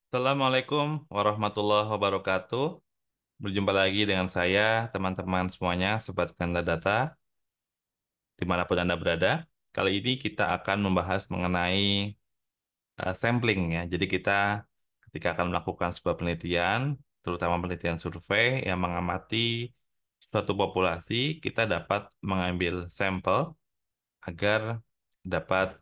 Assalamualaikum warahmatullahi wabarakatuh. Berjumpa lagi dengan saya, teman-teman semuanya, Sobat Kanda Data, dimanapun Anda berada. Kali ini kita akan membahas mengenai sampling ya. Jadi kita ketika akan melakukan sebuah penelitian, terutama penelitian survei yang mengamati suatu populasi, kita dapat mengambil sampel agar dapat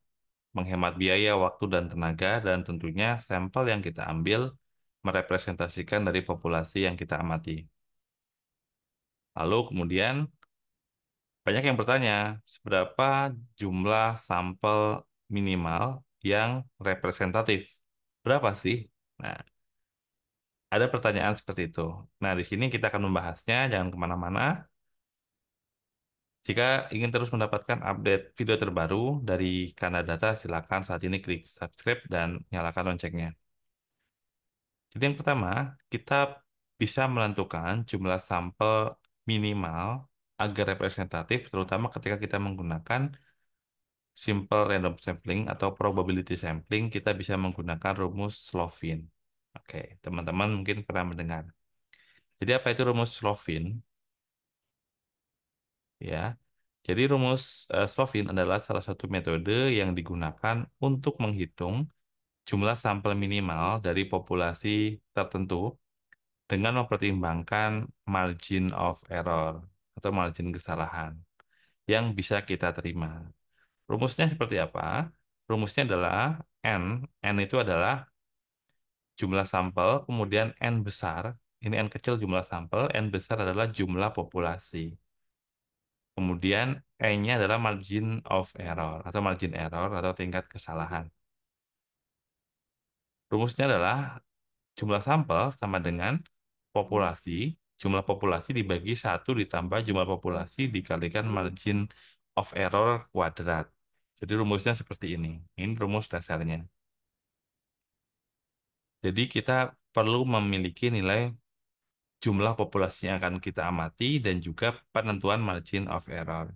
menghemat biaya, waktu, dan tenaga, dan tentunya sampel yang kita ambil merepresentasikan dari populasi yang kita amati. Lalu kemudian banyak yang bertanya, seberapa jumlah sampel minimal yang representatif? Berapa sih? Nah, ada pertanyaan seperti itu. Nah, di sini kita akan membahasnya, jangan kemana-mana. Jika ingin terus mendapatkan update video terbaru dari Kanadata, silakan saat ini klik subscribe dan nyalakan loncengnya. Jadi yang pertama, kita bisa menentukan jumlah sampel minimal agar representatif, terutama ketika kita menggunakan simple random sampling atau probability sampling, kita bisa menggunakan rumus Slovin. Oke, teman-teman mungkin pernah mendengar. Jadi apa itu rumus Slovin? Ya, jadi rumus Slovin adalah salah satu metode yang digunakan untuk menghitung jumlah sampel minimal dari populasi tertentu dengan mempertimbangkan margin of error atau margin kesalahan yang bisa kita terima. Rumusnya seperti apa? Rumusnya adalah N. N itu adalah jumlah sampel, kemudian N besar. Ini N kecil jumlah sampel, N besar adalah jumlah populasi. Kemudian E-nya adalah margin of error atau margin error atau tingkat kesalahan. Rumusnya adalah jumlah sampel sama dengan populasi, jumlah populasi dibagi 1 ditambah jumlah populasi dikalikan margin of error kuadrat. Jadi rumusnya seperti ini. Ini rumus dasarnya. Jadi kita perlu memiliki nilai jumlah populasi yang akan kita amati dan juga penentuan margin of error.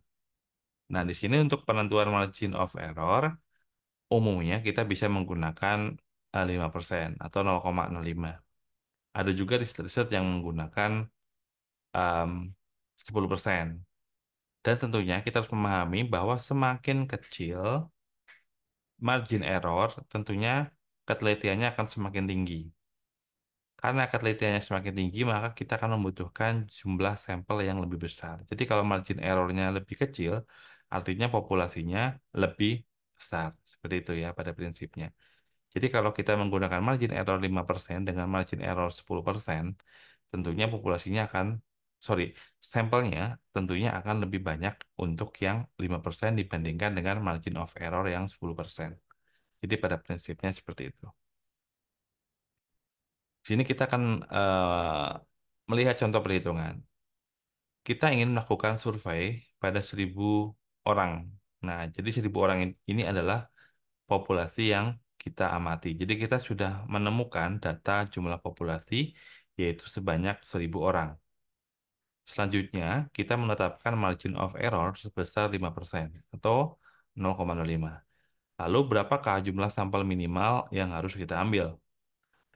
Nah, di sini untuk penentuan margin of error, umumnya kita bisa menggunakan 5% atau 0,05. Ada juga riset-riset yang menggunakan um, 10%. Dan tentunya kita harus memahami bahwa semakin kecil margin error, tentunya ketelitiannya akan semakin tinggi. Karena ketelitiannya semakin tinggi, maka kita akan membutuhkan jumlah sampel yang lebih besar. Jadi kalau margin errornya lebih kecil, artinya populasinya lebih besar. Seperti itu ya pada prinsipnya. Jadi kalau kita menggunakan margin error 5% dengan margin error 10%, tentunya populasinya akan, sorry, sampelnya tentunya akan lebih banyak untuk yang 5% dibandingkan dengan margin of error yang 10%. Jadi pada prinsipnya seperti itu. Di sini kita akan melihat contoh perhitungan. Kita ingin melakukan survei pada 1.000 orang. Nah, jadi 1.000 orang ini adalah populasi yang kita amati. Jadi kita sudah menemukan data jumlah populasi yaitu sebanyak 1.000 orang. Selanjutnya, kita menetapkan margin of error sebesar 5% atau 0,05. Lalu berapakah jumlah sampel minimal yang harus kita ambil?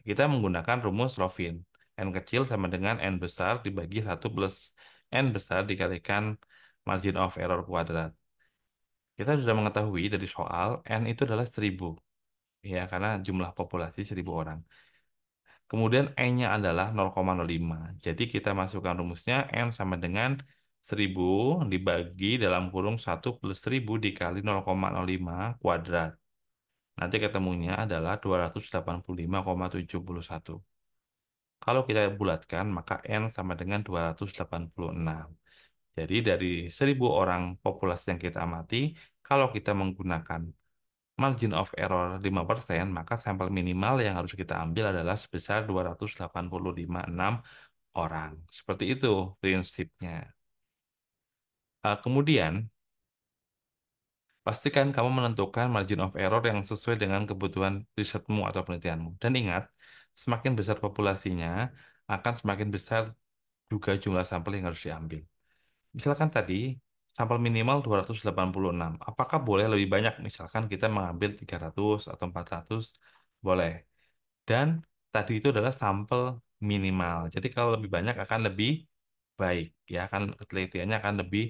Kita menggunakan rumus Rovin. N kecil sama dengan N besar dibagi 1 plus N besar dikalikan margin of error kuadrat. Kita sudah mengetahui dari soal N itu adalah 1.000. Ya, karena jumlah populasi 1.000 orang. Kemudian N-nya adalah 0,05. Jadi kita masukkan rumusnya N sama dengan 1.000 dibagi dalam kurung 1 plus 1.000 dikali 0,05 kuadrat. Nanti ketemunya adalah 285,71. Kalau kita bulatkan, maka N sama dengan 286. Jadi dari 1.000 orang populasi yang kita amati, kalau kita menggunakan margin of error 5%, maka sampel minimal yang harus kita ambil adalah sebesar 285,6 orang. Seperti itu prinsipnya. Kemudian, pastikan kamu menentukan margin of error yang sesuai dengan kebutuhan risetmu atau penelitianmu. Dan ingat, semakin besar populasinya, akan semakin besar juga jumlah sampel yang harus diambil. Misalkan tadi, sampel minimal 286. Apakah boleh lebih banyak? Misalkan kita mengambil 300 atau 400, boleh. Dan tadi itu adalah sampel minimal. Jadi kalau lebih banyak akan lebih baik, ya akan ketelitiannya akan lebih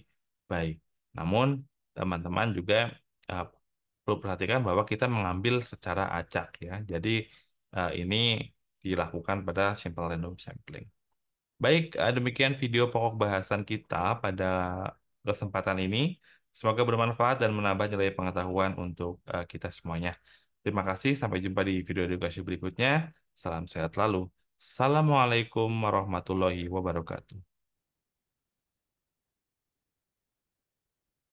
baik. Namun teman-teman juga eh, perlu perhatikan bahwa kita mengambil secara acak ya. Jadi ini dilakukan pada simple random sampling. Baik, demikian video pokok bahasan kita pada kesempatan ini. Semoga bermanfaat dan menambah nilai pengetahuan untuk kita semuanya. Terima kasih, sampai jumpa di video edukasi berikutnya. Salam sehat selalu. Assalamualaikum warahmatullahi wabarakatuh.